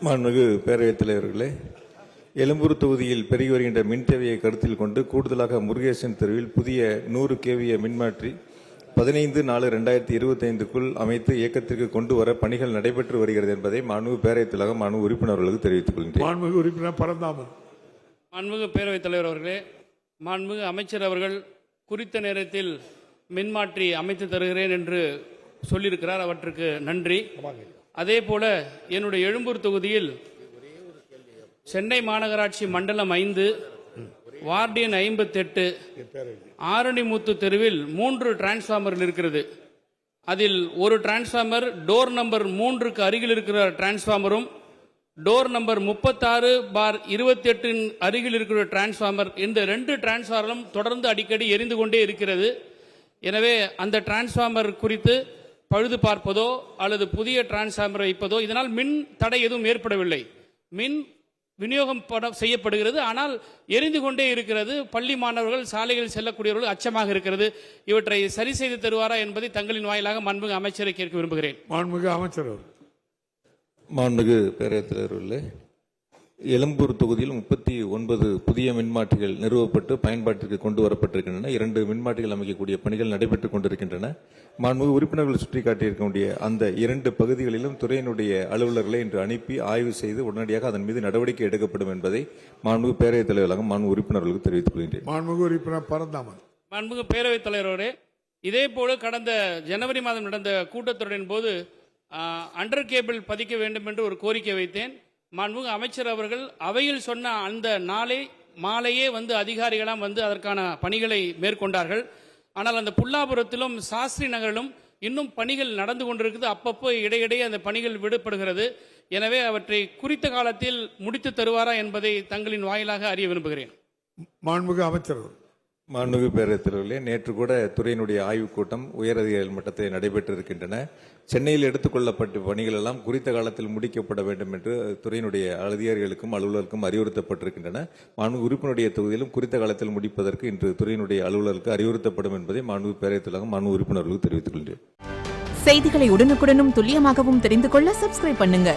மாண்புமிகு பேரவைத் தலைவர்களே, எழும்பூர் தொகுதியில் பெருகி வருகின்ற மின் தேவையை கருத்தில் கொண்டு கூடுதலாக முருகேசன் தெருவில் புதிய 100 kVA மின்மாற்றி 15/4/2025க்குள் அமைத்து இயக்கத்திற்கு கொண்டு வர பணிகள் நடைபெற்று வருகிறது என்பதை மாண்புமிகு பேரவைத் தலைவர் மாண்புமிகு உறுப்பினர்களுக்கு தெரிவித்துக் கொள்கிறேன். மாண்புமிகு உறுப்பினர் பரந்தாமன். மாண்புமிகு பேரவைத் தலைவர் அவர்களே, மாண்புமிகு அமைச்சர் அவர்கள் குறித்த நேரத்தில் மின்மாற்றி அமைத்து தருகிறேன் என்று சொல்லியிருக்கிறார். அவற்றுக்கு நன்றி. அதேபோல என்னுடைய எழும்பூர் தொகுதியில் சென்னை மாநகராட்சி மண்டலம் 5 வார்டு எண் 58 ஆரணிமுத்து தெருவில் 3 டிரான்ஸ்பார்மர்கள் இருக்கிறது. அதில் ஒரு டிரான்ஸ்பார்மர் டோர் நம்பர் 3க்கு அருகில் இருக்கிற டிரான்ஸ்பார்மரும் டோர் நம்பர் 36/28 அருகில் இருக்கிற டிரான்ஸ்பார்மர், இந்த 2 டிரான்ஸ்பார்மரும் தொடர்ந்து அடிக்கடி எரிந்து கொண்டே இருக்கிறது. எனவே அந்த டிரான்ஸ்பார்மர் குறித்து பழுது பார்ப்பதோ அல்லது புதிய டிரான்ஸ்பார்மர் வைப்பதோ இதனால் மின் தடை எதுவும் ஏற்படவில்லை. மின் விநியோகம் செய்யப்படுகிறது, ஆனால் எரிந்து கொண்டே இருக்கிறது. பள்ளி மாணவர்கள் சாலைகளில் செல்லக்கூடியவர்கள் அச்சமாக இருக்கிறது. இவற்றை சரி செய்து தருவாரா என்பதை தங்களின் வாயிலாக மாண்புமிகு அமைச்சரை கேட்க விரும்புகிறேன். மாண்புமிகு அமைச்சர். மாண்புமிகு பேரவைத் தலைவர்களே, எழும்பூர் தொகுதியில் 39 புதிய மின்மாற்றிகள் நிறுவப்பட்டு பயன்பாட்டிற்கு கொண்டு வரப்பட்டிருக்கின்றன. 2 மின்மாற்றிகள் அமைக்கக்கூடிய பணிகள் நடைபெற்றுக் கொண்டிருக்கின்றன. மாண்புமிகு உறுப்பினர்கள் சுட்டிக்காட்டியிருக்கக்கூடிய அந்த 2 பகுதிகளிலும் துறையினுடைய அலுவலர்களை இன்று அனுப்பி ஆய்வு செய்து உடனடியாக அதன் மீது நடவடிக்கை எடுக்கப்படும் என்பதை மாண்புமிகு பேரவைத் தலைவராக மாண்புமிகு உறுப்பினர்களுக்கு தெரிவித்துக் கொள்கிறேன். மாண்புமிகு உறுப்பினர் பரந்தாமன். மாண்புமிகு பேரவைத் தலைவரே, இதேபோல கடந்த ஜனவரி மாதம் நடந்த கூட்டத்தொடரின் போது அண்டர் கேபிள் பதிக்க வேண்டும் என்று ஒரு கோரிக்கை வைத்தேன். மாண்புமிகு அமைச்சர் அவர்கள் அவையில் சொன்ன அந்த மாலையே அதிகாரிகளாம் அதற்கான பணிகளை மேற்கொண்டார்கள். ஆனால் அந்த புல்லாபுரத்திலும் சாஸ்திரி நகரிலும் இன்னும் பணிகள் நடந்து கொண்டிருக்கிறது. அப்பப்போ இடையிடையே அந்த பணிகள் விடுபடுகிறது. எனவே அவற்றை குறித்த காலத்தில் முடித்து தருவாரா என்பதை தங்களின் வாயிலாக அறிய விரும்புகிறேன். மாண்புமிகு அமைச்சர். மாண்புமிகு பேரவைத் தலைவர்களே, நேற்று கூட துறையினுடைய ஆய்வுக் கூட்டம் உயரதிகாரிகள் மட்டத்தில் நடைபெற்றிருக்கின்றன. சென்னையில் எடுத்துக்கொள்ளப்பட்ட பணிகள் எல்லாம் குறித்த காலத்தில் முடிக்கப்பட வேண்டும் என்று துறையினுடைய அதிகாரிகளுக்கும் அலுவலருக்கும் அறிவுறுத்தப்பட்டிருக்கின்றன. மாண்புமிகு உறுப்பினருடைய தொகுதியிலும் குறித்த காலத்தில் முடிப்பதற்கு இன்று துறையினுடைய அலுவலருக்கு அறிவுறுத்தப்படும் என்பதை மாண்புமிகு பேரவைத் தலைவர் மாண்புமிகு உறுப்பினர்களுக்கு தெரிவித்துக் கொள்கிறேன். செய்திகளை உடனுக்குடனும் துல்லியமாகவும் தெரிந்து கொள்ள சப்ஸ்கிரைப் பண்ணுங்க.